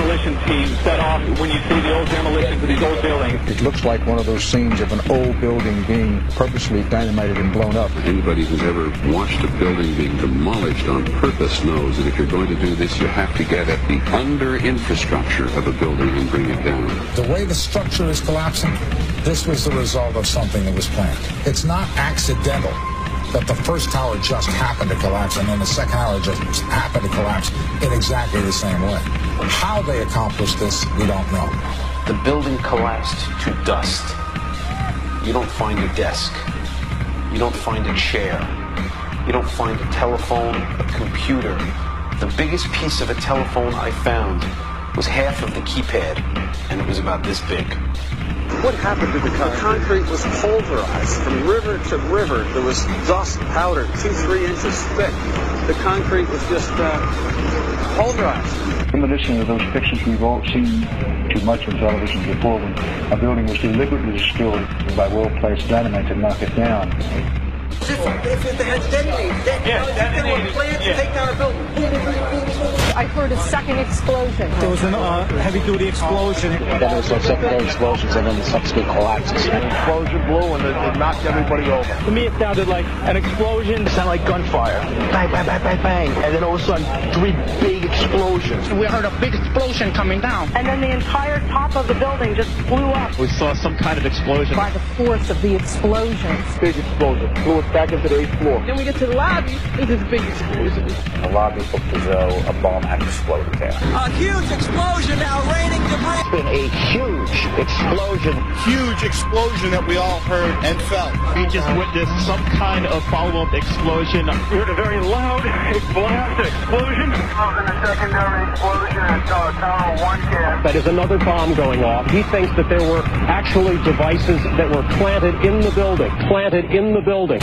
demolition team set off when you see the old demolitions of these old buildings. It looks like one of those scenes of an old building being purposely dynamited and blown up. Anybody who's ever watched a building being demolished on purpose knows that if you're going to do this, you have to get at the under-infrastructure of a building and bring it down. The way the structure is collapsing, this was the result of something that was planned. It's not accidental that the first tower just happened to collapse and then the second tower just happened to collapse in exactly the same way. How they accomplished this, we don't know. The building collapsed to dust. You don't find a desk. You don't find a chair. You don't find a telephone, a computer. The biggest piece of a telephone I found was half of the keypad, and it was about this big. What happened to the concrete? The concrete was pulverized from river to river. There was dust powder 2-3 inches thick. The concrete was just pulverized. In addition to those pictures we've all seen too much on television before, when a building was deliberately destroyed by well-placed dynamite to knock it down. If it had detonated, to take down a building. I heard a second explosion. There was a heavy-duty explosion. Then there was some secondary explosions and then the subsequent collapses. An explosion blew and it knocked everybody over. To me, it sounded like an explosion. It sounded like gunfire. Bang, bang, bang, bang, bang. And then all of a sudden, 3 big explosions. We heard a big explosion coming down. And then the entire top of the building just blew up. We saw some kind of explosion. By the force of the explosion. Big explosion. Blew us back into the 8th floor. Then we get to the lobby. There's this big explosion. The lobby looked as though a bomb had exploded there. A huge explosion now raining debris. It's been a huge explosion. Huge explosion that we all heard and felt. We just witnessed some kind of follow-up explosion. We heard a very loud blast explosion. A secondary explosion at Tower 1 camp. That is another bomb going off. He thinks that there were actually devices that were planted in the building. Planted in the building.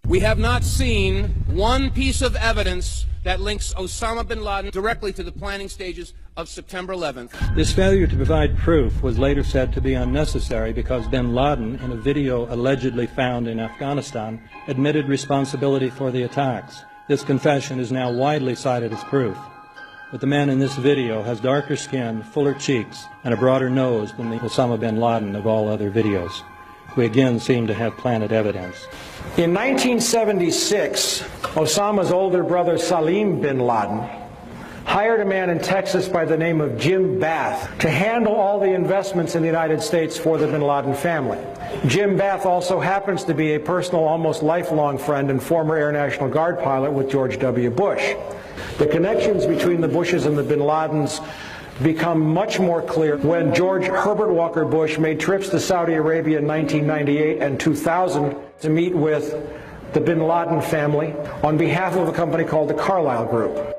We have not seen one piece of evidence that links Osama bin Laden directly to the planning stages of September 11th. This failure to provide proof was later said to be unnecessary because bin Laden, in a video allegedly found in Afghanistan, admitted responsibility for the attacks. This confession is now widely cited as proof. But the man in this video has darker skin, fuller cheeks, and a broader nose than the Osama bin Laden of all other videos. We again seem to have planted evidence. In 1976, Osama's older brother Salim bin Laden hired a man in Texas by the name of Jim Bath to handle all the investments in the United States for the bin Laden family. Jim Bath also happens to be a personal, almost lifelong friend and former Air National Guard pilot with George W. Bush. The connections between the Bushes and the bin Ladens become much more clear when George Herbert Walker Bush made trips to Saudi Arabia in 1998 and 2000 to meet with the bin Laden family on behalf of a company called the Carlyle Group.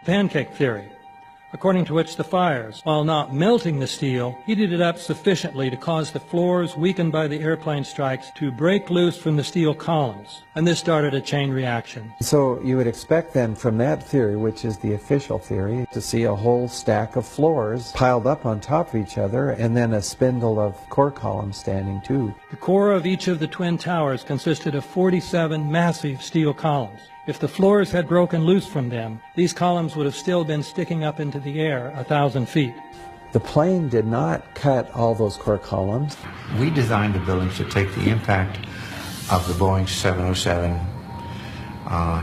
Pancake theory, according to which the fires, while not melting the steel, heated it up sufficiently to cause the floors weakened by the airplane strikes to break loose from the steel columns, and this started a chain reaction. So you would expect then from that theory, which is the official theory, to see a whole stack of floors piled up on top of each other and then a spindle of core columns standing too. The core of each of the twin towers consisted of 47 massive steel columns. If the floors had broken loose from them, these columns would have still been sticking up into the air 1,000 feet. The plane did not cut all those core columns. We designed the buildings to take the impact of the Boeing 707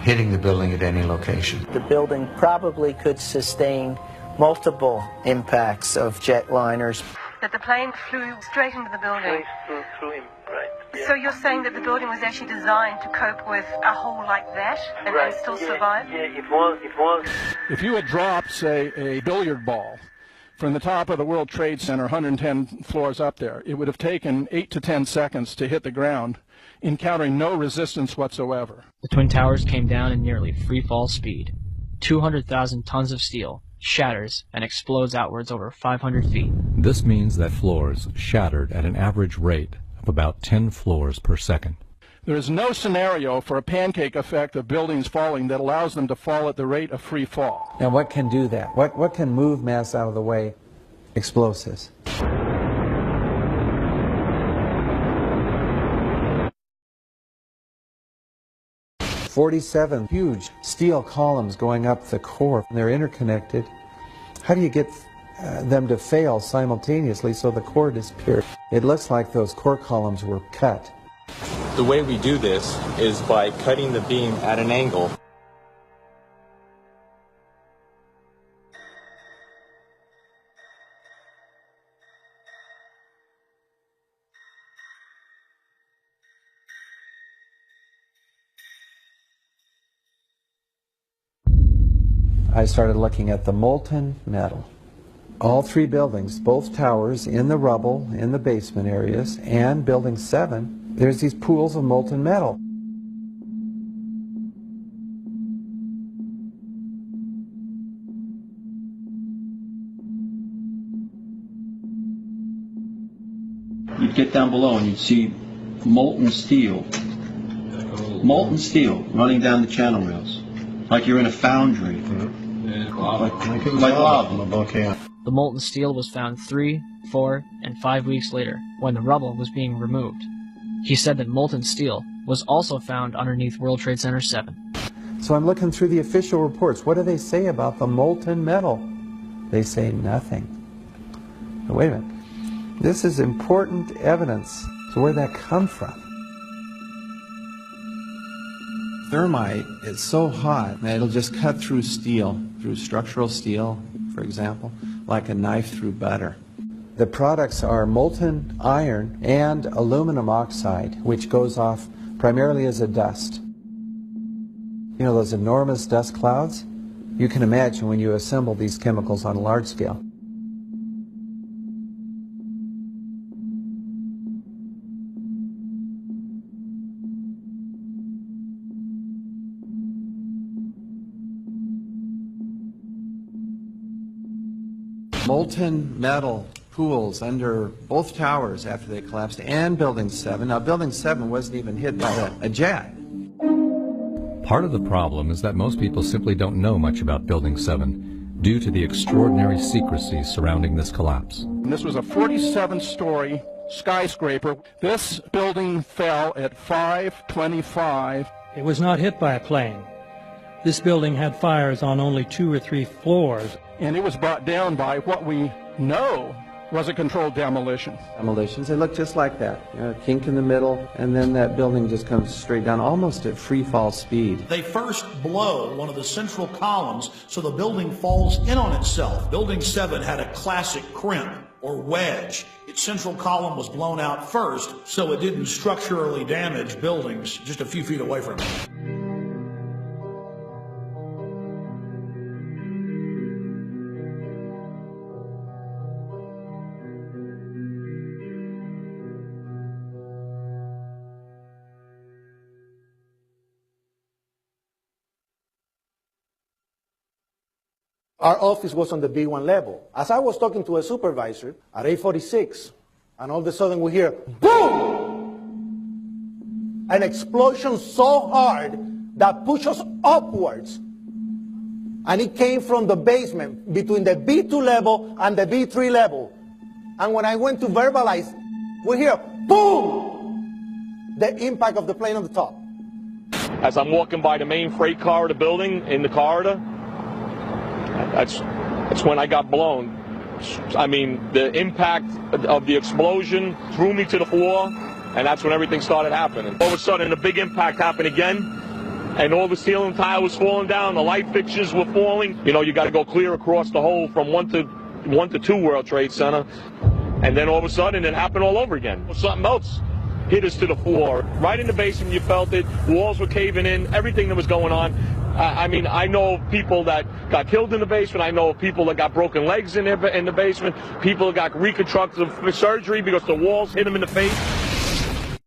hitting the building at any location. The building probably could sustain multiple impacts of jetliners. That the plane flew straight into the building. Through him, right. So you're saying that the building was actually designed to cope with a hole like that and still survive? Yeah, it was. If you had dropped, say, a billiard ball from the top of the World Trade Center, 110 floors up there, it would have taken 8 to 10 seconds to hit the ground, encountering no resistance whatsoever. The Twin Towers came down in nearly free fall speed. 200,000 tons of steel shatters and explodes outwards over 500 feet. This means that floors shattered at an average rate of about 10 floors per second. There is no scenario for a pancake effect of buildings falling that allows them to fall at the rate of free fall. Now what can do that? What can move mass out of the way? Explosives. "47 huge steel columns going up the core. They're interconnected. How do you get them to fail simultaneously so the core disappears? It looks like those core columns were cut. The way we do this is by cutting the beam at an angle. I started looking at the molten metal. All three buildings, both towers, in the rubble, in the basement areas, and Building 7, there's these pools of molten metal. You'd get down below and you'd see molten steel running down the channel rails, like you're in a foundry. Like lava. The molten steel was found 3, 4, and 5 weeks later, when the rubble was being removed. He said that molten steel was also found underneath World Trade Center 7. So I'm looking through the official reports. What do they say about the molten metal? They say nothing. Now, wait a minute. This is important evidence. So where'd that come from? Thermite is so hot that it'll just cut through steel, through structural steel, for example, like a knife through butter. The products are molten iron and aluminum oxide, which goes off primarily as a dust. You know those enormous dust clouds? You can imagine when you assemble these chemicals on a large scale. Molten metal pools under both towers after they collapsed, and Building 7. Now, Building 7 wasn't even hit by a jet. Part of the problem is that most people simply don't know much about Building 7 due to the extraordinary secrecy surrounding this collapse. And this was a 47-story skyscraper. This building fell at 5:25. It was not hit by a plane. This building had fires on only 2 or 3 floors. And it was brought down by what we know was a controlled demolition. Demolitions, they look just like that. You know, a kink in the middle, and then that building just comes straight down, almost at free fall speed. They first blow one of the central columns so the building falls in on itself. Building 7 had a classic crimp or wedge. Its central column was blown out first, so it didn't structurally damage buildings just a few feet away from it. Our office was on the B1 level. As I was talking to a supervisor at 8:46, and all of a sudden we hear, boom! An explosion so hard that pushed us upwards. And it came from the basement between the B2 level and the B3 level. And when I went to verbalize, we hear, boom! The impact of the plane on the top. As I'm walking by the main freight corridor building in the corridor, that's when I got blown. I mean, the impact of the explosion threw me to the floor, and that's when everything started happening. All of a sudden, a big impact happened again, and all the ceiling tile was falling down, the light fixtures were falling. You know, you got to go clear across the whole from 1 to 2 World Trade Center, and then all of a sudden, it happened all over again. Something else hit us to the floor. Right in the basement, you felt it. Walls were caving in, everything that was going on. I mean, I know of people that got killed in the basement. I know of people that got broken legs in the basement. People that got reconstructive surgery because the walls hit them in the face.